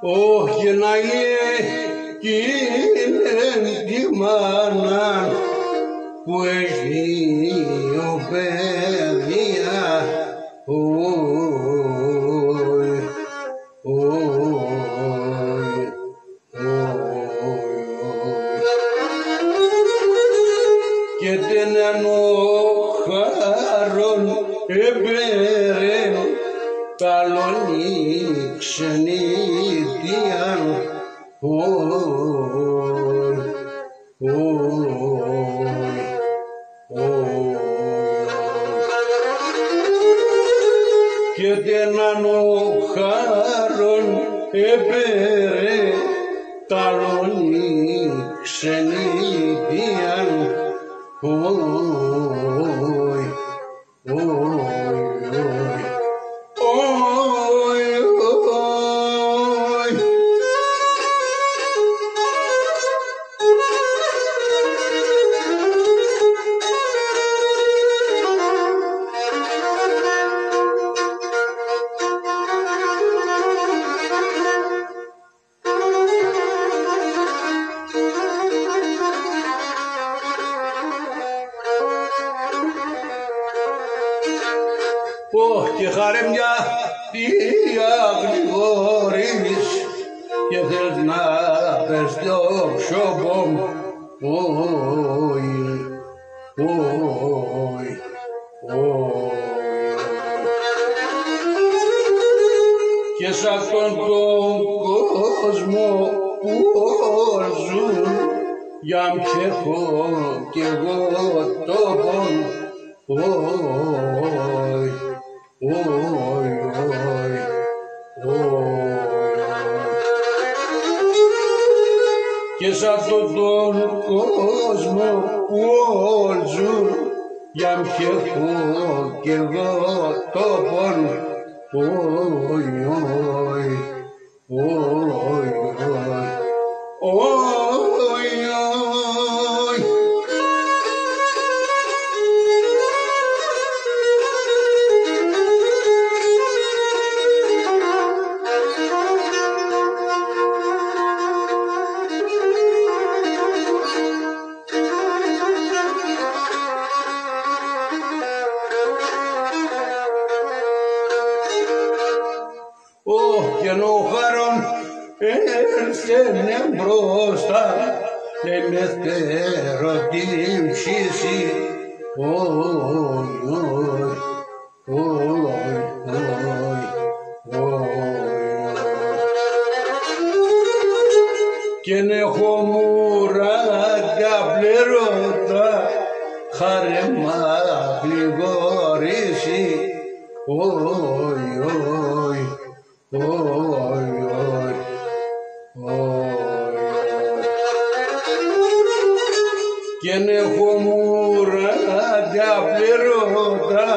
Όχι να είναι τη μάνα που έχει ο παιδιά. Και την ενοχάρον εμπέρε καλονή ξενίδια. Και την ανοχάρον εμπέρε καλονή ξενίδια. Και χαρέμια τι αγλιγορείς και θες να πες το ψώπο μου. Και σ' αυτόν τον κόσμο που ζουν για μ' κι εγώ το πόνο. Και σ' αυτόν τον κόσμο που ζουν για μ' κι εγώ το πόνο. Και ενώ ο χαρόν έρθαινε μπροστά και με θέρω την ψήση. Και έχω μουράγκα πληρώτα χαρέμα γλυγορήσει. Και έχω μουράγκα πληρώτα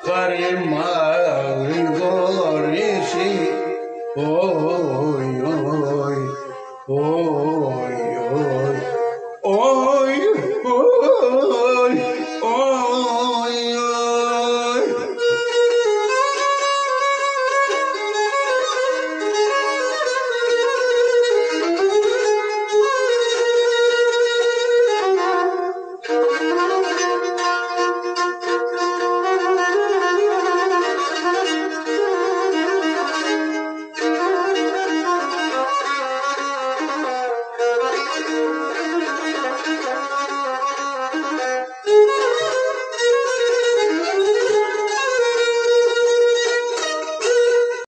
χαρέμα